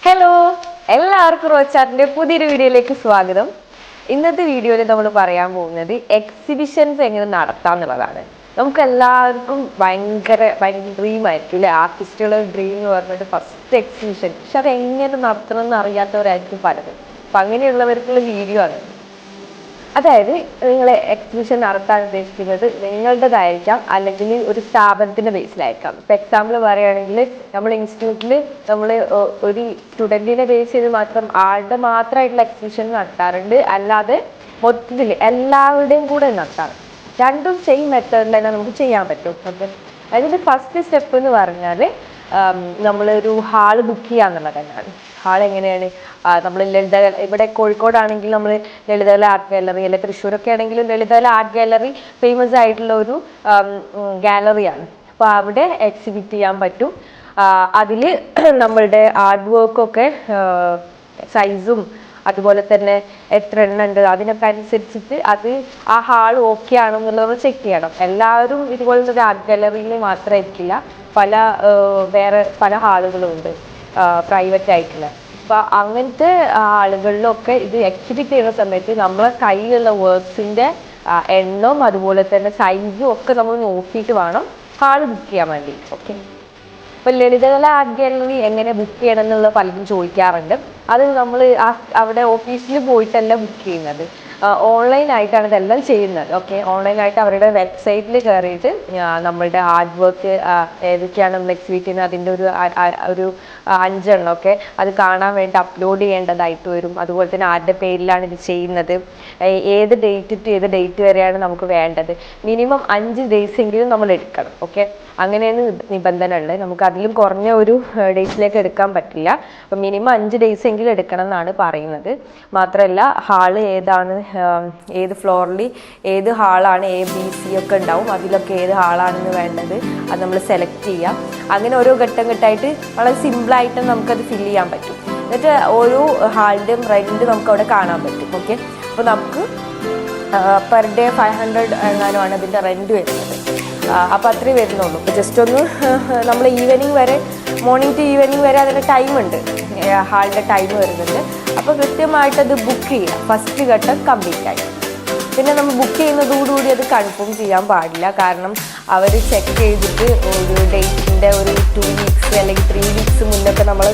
Hello, എല്ലാവർക്കും റോച്ചാറിന്റെ പുതിയൊരു വീഡിയോയിലേക്ക് സ്വാഗതം. ഇന്നത്തെ വീഡിയോയിൽ നമ്മൾ പറയാൻ പോകുന്നത് എക്സിബിഷൻസ് എങ്ങനെ നടത്താന്നുള്ളതാണ്. നമുക്ക് എല്ലാവർക്കും ഭയങ്കര ഡ്രീം ആയിരിക്കും അല്ലെ, ആർട്ടിസ്റ്റുകളുടെ ഡ്രീം എന്ന് പറഞ്ഞിട്ട് ഫസ്റ്റ് എക്സിബിഷൻ. പക്ഷെ അത് എങ്ങനെ നടത്തണം എന്ന് അറിയാത്തവരായിരിക്കും പലരും. അപ്പൊ അങ്ങനെയുള്ളവർക്കുള്ള വീഡിയോ ആണ്. അതായത് നിങ്ങൾ എക്സിബിഷൻ നടത്താൻ ഉദ്ദേശിക്കുന്നത് നിങ്ങളുടേതായിരിക്കാം, അല്ലെങ്കിൽ ഒരു സ്ഥാപനത്തിന്റെ ബേസിലായിരിക്കാം. ഇപ്പൊ എക്സാമ്പിൾ പറയുകയാണെങ്കിൽ നമ്മൾ ഇൻസ്റ്റിറ്റ്യൂട്ടിൽ നമ്മൾ ഒരു സ്റ്റുഡൻറ്റിനെ ബേസ് ചെയ്ത് മാത്രം ആളുടെ മാത്രമായിട്ടുള്ള എക്സിബിഷൻ നടത്താറുണ്ട്. അല്ലാതെ മൊത്തത്തിൽ എല്ലാവരുടെയും കൂടെ നടത്താറ്. രണ്ടും സെയിം മെത്തേഡിൽ തന്നെ നമുക്ക് ചെയ്യാൻ പറ്റും. അപ്പം അതിൻ്റെ ഫസ്റ്റ് സ്റ്റെപ്പ് എന്ന് പറഞ്ഞാൽ നമ്മളൊരു ഹാള് ബുക്ക് ചെയ്യാന്നുള്ളത് തന്നെയാണ്. ഹാൾ എങ്ങനെയാണ്, നമ്മൾ ഇവിടെ കോഴിക്കോടാണെങ്കിൽ നമ്മൾ ലളിതകല ആർട്ട് ഗാലറി, അല്ലെങ്കിൽ തൃശ്ശൂരൊക്കെ ആണെങ്കിലും ലളിതകല ആർട്ട് ഗാലറി ഫേമസ് ആയിട്ടുള്ള ഒരു ഗാലറിയാണ്. അപ്പോൾ അവിടെ എക്സിബിറ്റ് ചെയ്യാൻ പറ്റും. അതിൽ നമ്മളുടെ ആർട്ട് വർക്കൊക്കെ സൈസും അതുപോലെ തന്നെ എത്ര എണ്ണം ഉണ്ട് അതിനൊക്കെ അനുസരിച്ചിട്ട് അത് ആ ഹാൾ ഓക്കെ ആണെന്നുള്ളത് ചെക്ക് ചെയ്യണം. എല്ലാവരും ഇതുപോലത്തെ ഒരു ആർട്ട് ഗാലറിയിൽ മാത്രമായിരിക്കില്ല, വേറെ പല ഹാളുകളും ഉണ്ട് പ്രൈവറ്റ് ആയിട്ടുള്ള. അപ്പോൾ അങ്ങനത്തെ ആളുകളിലൊക്കെ ഇത് എക്സിബിറ്റ് ചെയ്യുന്ന സമയത്ത് നമ്മളെ കയ്യിലുള്ള വർക്ക്സിൻ്റെ എണ്ണവും അതുപോലെ തന്നെ സൈസും ഒക്കെ നമ്മൾ നോക്കിയിട്ട് വേണം ഹാൾ ബുക്ക് ചെയ്യാൻ വേണ്ടി. ഓക്കെ, ഇപ്പം ലളിതകല ആർട്ട് ഗാലറി എങ്ങനെ ബുക്ക് ചെയ്യണം എന്നുള്ളത് പലരും ചോദിക്കാറുണ്ട്. അത് നമ്മൾ അവിടെ ഓഫീസിൽ പോയിട്ടല്ല ബുക്ക് ചെയ്യുന്നത്, ഓൺലൈനായിട്ടാണ് ഇതെല്ലാം ചെയ്യുന്നത്. ഓക്കെ, ഓൺലൈനായിട്ട് അവരുടെ വെബ്സൈറ്റിൽ കയറിയിട്ട് നമ്മളുടെ ആർട്ട് വർക്ക് ഏതൊക്കെയാണ് നമ്മൾ എക്സിബിറ്റ് ചെയ്യുന്നത് അതിൻ്റെ ഒരു 5 എണ്ണം ഒക്കെ അത് കാണാൻ വേണ്ടി അപ്ലോഡ് ചെയ്യേണ്ടതായിട്ട് വരും. അതുപോലെ തന്നെ ആരുടെ പേരിലാണ് ഇത് ചെയ്യുന്നത്, ഏത് ഡേറ്റ് ടു ഏത് ഡേറ്റ് വരെയാണ് നമുക്ക് വേണ്ടത്, മിനിമം 5 ഡേയ്സ് എങ്കിലും നമ്മൾ എടുക്കണം. ഓക്കെ, അങ്ങനെയാണ് നിബന്ധന ഉള്ളത്. നമുക്ക് അതിലും കുറഞ്ഞ ഒരു ഡേയ്സിലേക്ക് എടുക്കാൻ പറ്റില്ല. അപ്പം മിനിമം 5 ഡേയ്സ് എങ്കിലും എടുക്കണം എന്നാണ് പറയുന്നത്. മാത്രമല്ല ഹാള് ഏതാണ്, ഏത് ഫ്ലോറിൽ ഏത് ഹാളാണ്, ABC ഒക്കെ ഉണ്ടാവും, അതിലൊക്കെ ഏത് ഹാളാണെന്ന് വേണ്ടത് അത് നമ്മൾ സെലക്ട് ചെയ്യാം. അങ്ങനെ ഓരോ ഘട്ടമായിട്ട് വളരെ സിമ്പിളായിട്ട് നമുക്കത് ഫില്ല് ചെയ്യാൻ പറ്റും. എന്നിട്ട് ഓരോ ഹാളിൻ്റെയും റെൻറ്റ് നമുക്ക് അവിടെ കാണാൻ പറ്റും. ഓക്കെ, അപ്പോൾ നമുക്ക് പെർ ഡേ 500 എങ്ങാനുമാണ് അതിൻ്റെ റെൻറ്റ് വരുന്നത്. അപ്പോൾ അത്രേ വരുന്നുള്ളൂ. അപ്പോൾ ജസ്റ്റ് ഒന്ന് നമ്മൾ ഈവനിങ് വരെ, മോർണിംഗ് ടു ഈവനിങ് വരെ അതിൻ്റെ ടൈമുണ്ട്, ഹാളിൻ്റെ ടൈം വരുന്നുണ്ട്. അപ്പോൾ കൃത്യമായിട്ടത് ബുക്ക് ചെയ്യുക, ഫസ്റ്റ് ഘട്ടം കംപ്ലീറ്റ് ആയി. പിന്നെ നമ്മൾ ബുക്ക് ചെയ്യുന്നതോടുകൂടി അത് കൺഫേം ചെയ്യാൻ പാടില്ല. കാരണം അവർ ചെക്ക് ചെയ്തിട്ട് ഒരു ഡേറ്റിൻ്റെ ഒരു 2 വീക്സ് അല്ലെങ്കിൽ 3 വീക്സ് മുന്നൊക്കെ നമ്മൾ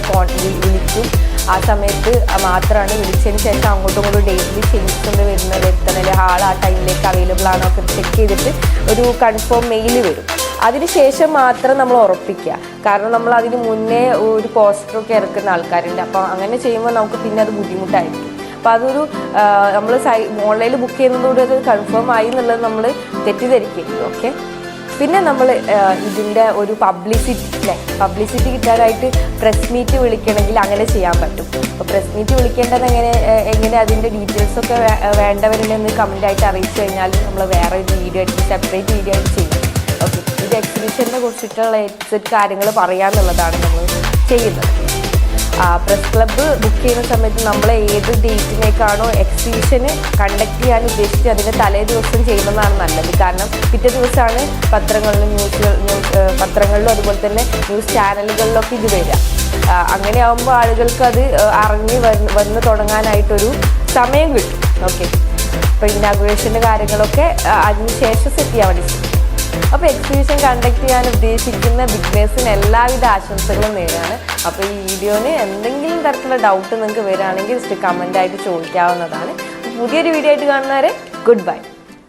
വിളിക്കും. ആ സമയത്ത് മാത്രമാണ് വിളിച്ചതിന് ശേഷം അങ്ങോട്ടും ഇങ്ങോട്ടും ഡേറ്റിൽ ചേഞ്ചസ് ഒന്ന് വരുത്തണല്ലേ, ഹാൾ ആ ടൈമിലേക്ക് അവൈലബിൾ ആണോ ഒക്കെ ചെക്ക് ചെയ്തിട്ട് ഒരു കൺഫേം മെയിൽ വരും. അതിന് ശേഷം മാത്രം നമ്മൾ ഉറപ്പിക്കുക. കാരണം നമ്മൾ അതിന് മുന്നേ ഒരു പോസ്റ്ററൊക്കെ ഇറക്കുന്ന ആൾക്കാരുണ്ട്. അപ്പോൾ അങ്ങനെ ചെയ്യുമ്പോൾ നമുക്ക് പിന്നെ അത് ബുദ്ധിമുട്ടായിരിക്കും. അപ്പോൾ അതൊരു നമ്മൾ ഓൺലൈനിൽ ബുക്ക് ചെയ്യുന്നതോടെ അത് കൺഫേം ആയി എന്നുള്ളത് നമ്മൾ തെറ്റിദ്ധരിക്കരുത്. ഓക്കെ, പിന്നെ നമ്മൾ ഇതിൻ്റെ ഒരു പബ്ലിസിറ്റി കിട്ടാനായിട്ട് പ്രസ് മീറ്റ് വിളിക്കണമെങ്കിൽ അങ്ങനെ ചെയ്യാൻ പറ്റും. അപ്പോൾ പ്രസ് മീറ്റ് വിളിക്കേണ്ടത് എങ്ങനെ അതിൻ്റെ ഡീറ്റെയിൽസൊക്കെ വേണ്ടവരുണ്ടെന്ന് കമൻറ്റായിട്ട് അറിയിച്ചു കഴിഞ്ഞാൽ നമ്മൾ വേറെ ഒരു വീഡിയോ ആയിട്ട് സെപ്പറേറ്റ് വീഡിയോ ആയിട്ട് ചെയ്യും. ഓക്കെ, ഇത് എക്സിബിഷനെ കുറിച്ചിട്ടുള്ള എക്സാക്ട് കാര്യങ്ങൾ പറയാമെന്നുള്ളതാണ് നമ്മൾ ചെയ്യുന്നത്. പ്രസ് ക്ലബ്ബ് ബുക്ക് ചെയ്യുന്ന സമയത്ത് നമ്മൾ ഏത് ഡേറ്റിനേക്കാണോ എക്സിബിഷന് കണ്ടക്ട് ചെയ്യാൻ ഉദ്ദേശിച്ച് അതിൻ്റെ തലേ ദിവസം ചെയ്യുന്നതാണ് നല്ലത്. കാരണം പിറ്റേ ദിവസമാണ് പത്രങ്ങളിലും അതുപോലെ തന്നെ ന്യൂസ് ചാനലുകളിലൊക്കെ ഇത് വരിക. അങ്ങനെ ആകുമ്പോൾ ആളുകൾക്ക് അത് അറിഞ്ഞ് വന്ന് തുടങ്ങാനായിട്ടൊരു സമയം കിട്ടും. ഓക്കെ, ഇപ്പോൾ ഇനാഗുറേഷൻ്റെ കാര്യങ്ങളൊക്കെ അതിന് ശേഷം സെറ്റ് ചെയ്യാൻ വേണ്ടി. അപ്പോൾ എക്സിബിഷൻ കണ്ടക്ട് ചെയ്യാൻ ഉദ്ദേശിക്കുന്ന ബിഗ്നേഴ്സിന് എല്ലാവിധ ആശംസകളും നേരാണ്. അപ്പോൾ ഈ വീഡിയോന് എന്തെങ്കിലും തരത്തിലുള്ള ഡൗട്ട് നിങ്ങൾക്ക് വരികയാണെങ്കിൽ ജസ്റ്റ് കമൻ്റായിട്ട് ചോദിക്കാവുന്നതാണ്. പുതിയൊരു വീഡിയോ ആയിട്ട് കാണുന്നവരെ ഗുഡ് ബൈ.